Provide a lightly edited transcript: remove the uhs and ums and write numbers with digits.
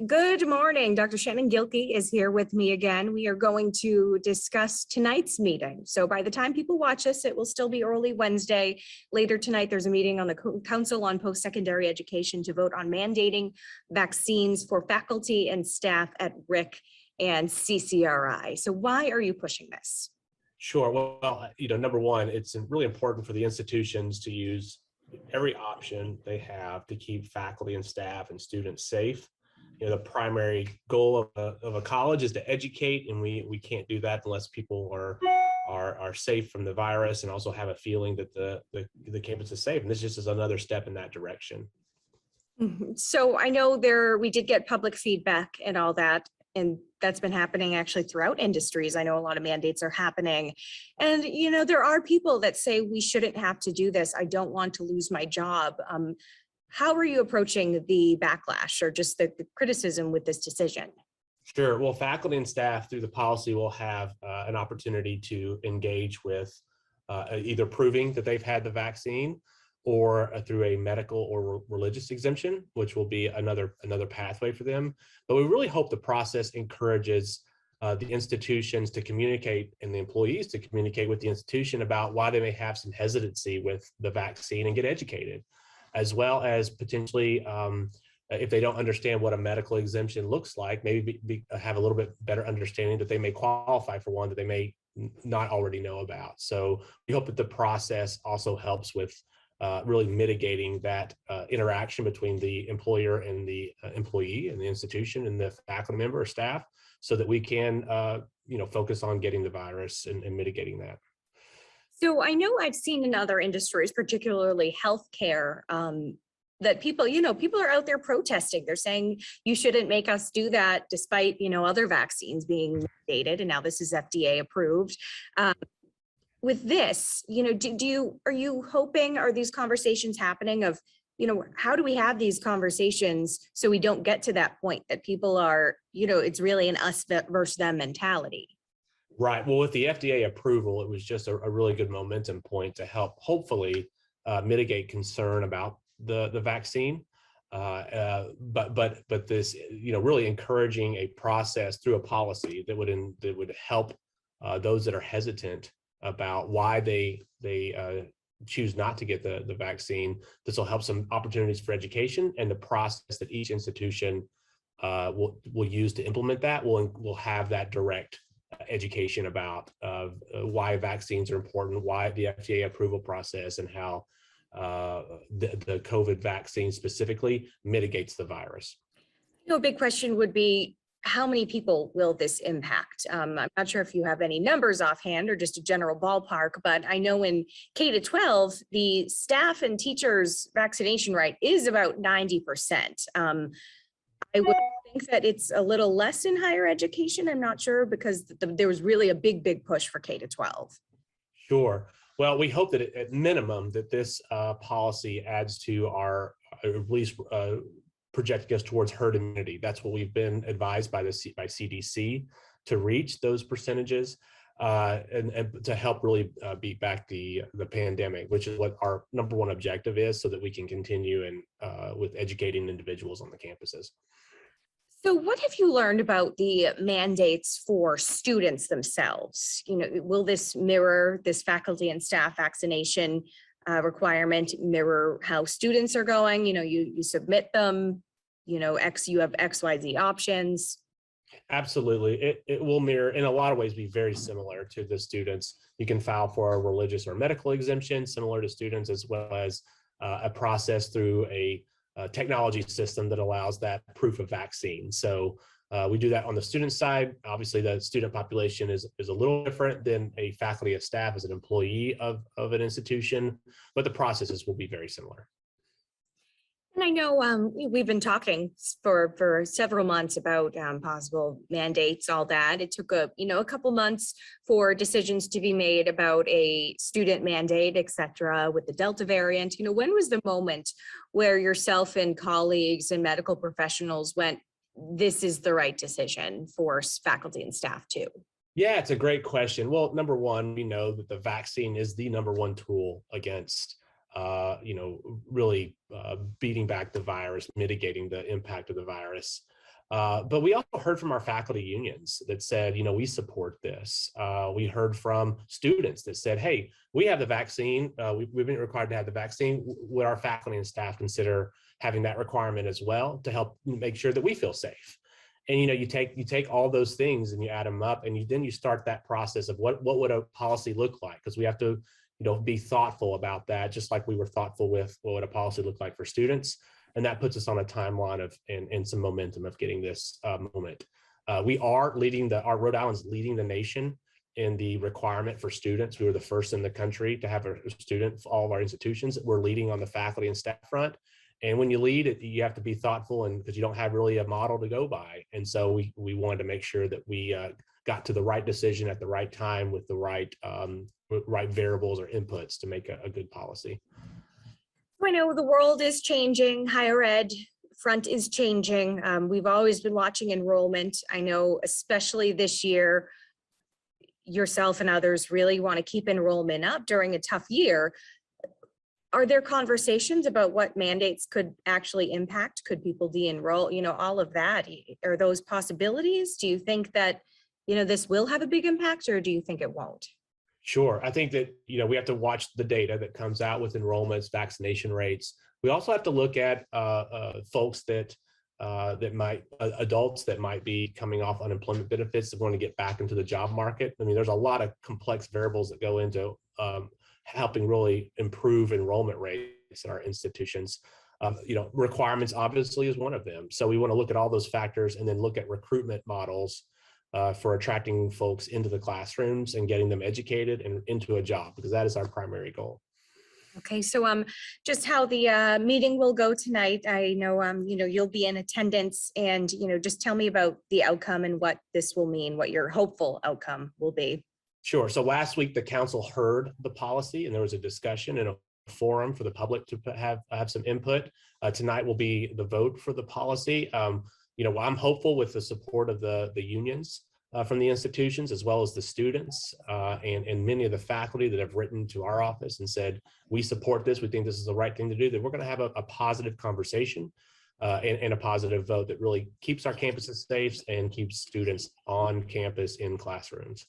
Good morning. Dr. Shannon Gilkey is here with me again. We are going to discuss tonight's meeting. So by the time people watch this, it will still be early Wednesday. Later tonight, there's a meeting on the Council on Postsecondary Education to vote on mandating vaccines for faculty and staff at RIC and CCRI. So why are you pushing this? Sure. Well, number one, it's really important for the institutions to use every option they have to keep faculty and staff and students safe. The primary goal of a college is to educate, and we can't do that unless people are safe from the virus and also have a feeling that the campus is safe. And this just is another step in that direction. So I know we did get public feedback and all that, and that's been happening actually throughout industries. I know a lot of mandates are happening. And, there are people that say we shouldn't have to do this. I don't want to lose my job. How are you approaching the backlash or just the criticism with this decision? Sure. Well, faculty and staff through the policy will have an opportunity to engage with either proving that they've had the vaccine or through a medical or religious exemption, which will be another pathway for them. But we really hope the process encourages the institutions to communicate and the employees to communicate with the institution about why they may have some hesitancy with the vaccine and get educated, as well as potentially, if they don't understand what a medical exemption looks like, maybe have a little bit better understanding that they may qualify for one that they may not already know about. So we hope that the process also helps with really mitigating that interaction between the employer and the employee and the institution and the faculty member or staff, so that we can focus on getting the virus and mitigating that. So I know I've seen in other industries, particularly healthcare, that people are out there protesting. They're saying you shouldn't make us do that, despite other vaccines being mandated, and now this is FDA approved. With this, are you hoping, are these conversations happening of, how do we have these conversations so we don't get to that point that people are, it's really an us versus them mentality? Right. Well, with the FDA approval, it was just a really good momentum point to help hopefully mitigate concern about the vaccine. But this, really encouraging a process through a policy that would help those that are hesitant about why they choose not to get the vaccine. This will help some opportunities for education, and the process that each institution will use to implement that will have that direct education about why vaccines are important, why the FDA approval process, and how the COVID vaccine specifically mitigates the virus. A big question would be, how many people will this impact? I'm not sure if you have any numbers offhand or just a general ballpark, but I know in K-12, the staff and teachers vaccination rate is about 90%. I would think that it's a little less in higher education. I'm not sure, because there was really a big push for K-12. Sure. Well, we hope that at minimum that this policy adds to our, at least projecting us towards herd immunity. That's what we've been advised by CDC to reach those percentages and to help really beat back the pandemic, which is what our number one objective is, so that we can continue with educating individuals on the campuses. So what have you learned about the mandates for students themselves? Will this mirror, this faculty and staff vaccination requirement mirror how students are going? You submit them, you have XYZ options. Absolutely. It will mirror, in a lot of ways, be very similar to the students. You can file for a religious or medical exemption similar to students, as well as a process through a technology system that allows that proof of vaccine. So we do that on the student side. Obviously, the student population is a little different than a faculty or staff as an employee of an institution, but the processes will be very similar. And I know we've been talking for several months about possible mandates, all that. It took a couple months for decisions to be made about a student mandate, et cetera, with the Delta variant. When was the moment where yourself and colleagues and medical professionals went, this is the right decision for faculty and staff too? Yeah, it's a great question. Well, number one, we know that the vaccine is the number one tool against really beating back the virus, mitigating the impact of the virus. But we also heard from our faculty unions that said, we support this. We heard from students that said, hey, we have the vaccine. We've been required to have the vaccine. Would our faculty and staff consider having that requirement as well to help make sure that we feel safe? And you take all those things and you add them up, and then you start that process of what would a policy look like, because we have to be thoughtful about that, just like we were thoughtful with what would a policy look like for students. And that puts us on a timeline of and some momentum of getting this moment. We are our Rhode Island's leading the nation in the requirement for students. We were the first in the country to have a student for all of our institutions. We're leading on the faculty and staff front. And when you lead, you have to be thoughtful, and because you don't have really a model to go by. And so we wanted to make sure that we got to the right decision at the right time with the right variables or inputs to make a good policy. I know the world is changing. Higher ed front is changing. We've always been watching enrollment. I know, especially this year, yourself and others really want to keep enrollment up during a tough year. Are there conversations about what mandates could actually impact? Could people de-enroll? All of that. Are those possibilities? Do you think that, this will have a big impact, or do you think it won't? Sure. I think that, we have to watch the data that comes out with enrollments, vaccination rates. We also have to look at folks adults that might be coming off unemployment benefits that want to get back into the job market. I mean, there's a lot of complex variables that go into helping really improve enrollment rates in our institutions. Requirements obviously is one of them. So we want to look at all those factors and then look at recruitment models for attracting folks into the classrooms and getting them educated and into a job, because that is our primary goal. Okay, so just how the meeting will go tonight. I know you'll be in attendance, and just tell me about the outcome and what this will mean, what your hopeful outcome will be. Sure. So last week the council heard the policy, and there was a discussion and a forum for the public to have some input. Tonight will be the vote for the policy. I'm hopeful with the support of the unions from the institutions, as well as the students and many of the faculty that have written to our office and said, we support this, we think this is the right thing to do, that we're going to have a positive conversation and a positive vote that really keeps our campuses safe and keeps students on campus in classrooms.